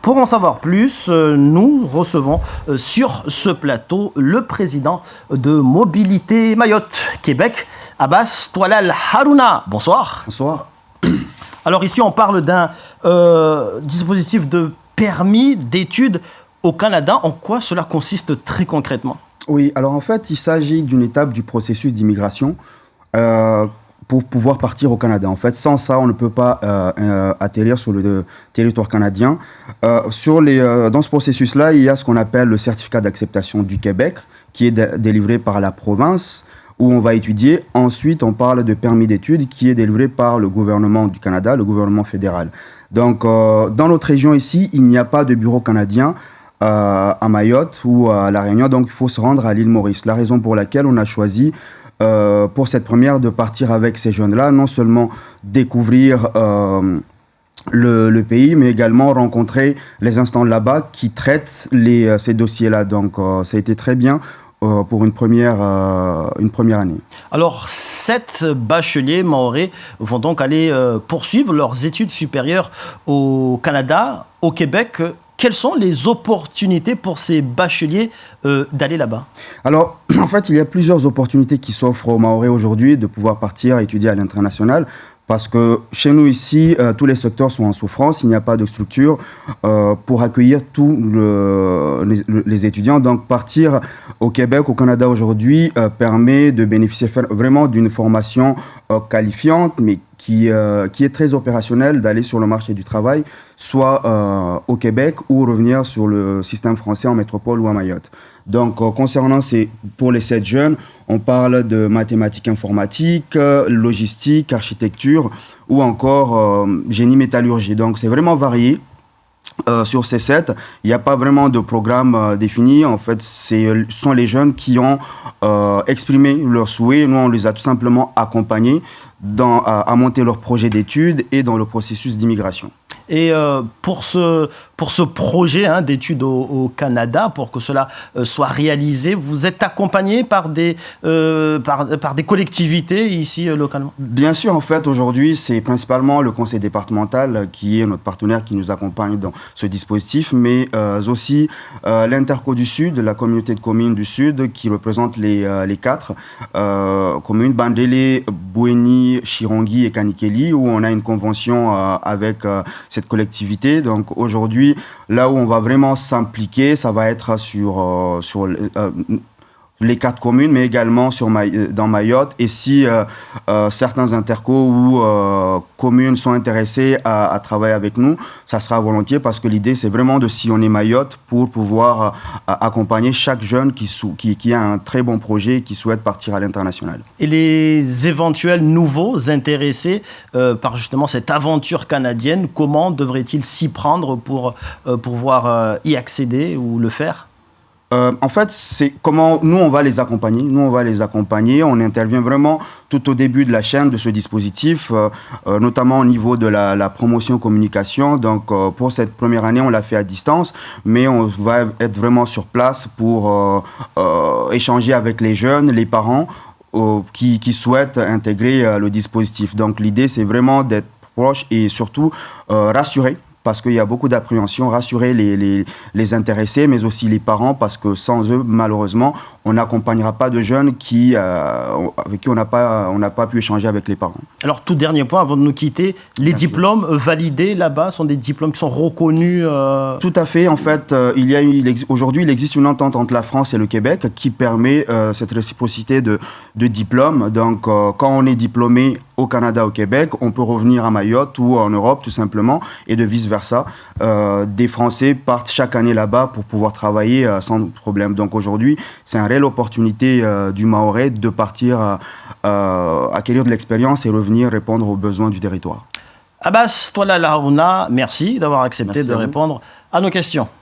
pour en savoir plus, nous recevons sur ce plateau le président de Mobilité Mayotte Québec, Abbas Toualal Harouna. Bonsoir. Bonsoir. Alors ici, on parle d'un dispositif de permis d'études au Canada. En quoi cela consiste très concrètement? Oui, alors en fait, il s'agit d'une étape du processus d'immigration pour pouvoir partir au Canada. En fait, sans ça, on ne peut pas atterrir sur le territoire canadien. Dans ce processus-là, il y a ce qu'on appelle le certificat d'acceptation du Québec, qui est délivré par la province, où on va étudier. Ensuite, on parle de permis d'études, qui est délivré par le gouvernement du Canada, le gouvernement fédéral. Donc, dans notre région ici, il n'y a pas de bureau canadien à Mayotte ou à La Réunion, donc il faut se rendre à l'île Maurice. La raison pour laquelle on a choisi pour cette première de partir avec ces jeunes-là, non seulement découvrir le pays, mais également rencontrer les instances là-bas qui traitent ces dossiers-là. Donc ça a été très bien pour une première année. Alors, 7 bacheliers mahorais vont donc aller poursuivre leurs études supérieures au Canada, au Québec. Quelles sont les opportunités pour ces bacheliers d'aller là-bas? Alors, en fait, il y a plusieurs opportunités qui s'offrent aux Mahorais aujourd'hui de pouvoir partir étudier à l'international. Parce que chez nous ici, tous les secteurs sont en souffrance. Il n'y a pas de structure pour accueillir tous les étudiants. Donc, partir au Québec, au Canada aujourd'hui, permet de bénéficier vraiment d'une formation qualifiante, mais qui est très opérationnelle, d'aller sur le marché du travail, soit au Québec ou revenir sur le système français en métropole ou à Mayotte. Donc, concernant pour les 7 jeunes, on parle de mathématiques informatiques, logistique, architecture ou encore génie métallurgie. Donc, c'est vraiment varié. Sur ces 7, il n'y a pas vraiment de programme défini. En fait, ce sont les jeunes qui ont exprimé leurs souhaits. Nous, on les a tout simplement accompagnés à monter leur projet d'études et dans le processus d'immigration. Et pour ce projet d'études au Canada, pour que cela soit réalisé, vous êtes accompagné par des collectivités ici localement? Bien sûr, en fait, aujourd'hui, c'est principalement le conseil départemental qui est notre partenaire qui nous accompagne dans ce dispositif, mais aussi l'Interco du Sud, la communauté de communes du Sud qui représente les 4 communes, Bandélé, Bouéni, Chirongui et Kanikeli, où on a une convention avec cette collectivité. Donc aujourd'hui, là où on va vraiment s'impliquer, ça va être sur les 4 communes, mais également dans Mayotte. Et si certains intercos ou communes sont intéressés à travailler avec nous, ça sera volontiers, parce que l'idée, c'est vraiment de sillonner Mayotte pour pouvoir accompagner chaque jeune qui a un très bon projet et qui souhaite partir à l'international. Et les éventuels nouveaux intéressés par justement cette aventure canadienne, comment devraient-ils s'y prendre pour pouvoir y accéder ou le faire? En fait, c'est comment nous, on va les accompagner. On intervient vraiment tout au début de la chaîne de ce dispositif, notamment au niveau de la promotion communication. Donc, pour cette première année, on l'a fait à distance, mais on va être vraiment sur place pour échanger avec les jeunes, les parents qui souhaitent intégrer le dispositif. Donc, l'idée, c'est vraiment d'être proche et surtout rassurer. Parce qu'il y a beaucoup d'appréhension, rassurer les intéressés, mais aussi les parents, parce que sans eux, malheureusement, on n'accompagnera pas de jeunes avec qui on n'a pas pu échanger avec les parents. Alors, tout dernier point, avant de nous quitter, les diplômes validés là-bas sont des diplômes qui sont reconnus Tout à fait. En fait, aujourd'hui, il existe une entente entre la France et le Québec qui permet cette réciprocité de diplômes. Donc, quand on est diplômé au Canada, au Québec, on peut revenir à Mayotte ou en Europe, tout simplement, et de vice-versa. Des Français partent chaque année là-bas pour pouvoir travailler sans problème. Donc aujourd'hui, c'est une réelle opportunité du Mahorais de partir acquérir de l'expérience et revenir répondre aux besoins du territoire. Abbas Toualal Harouna, merci d'avoir accepté de répondre à nos questions.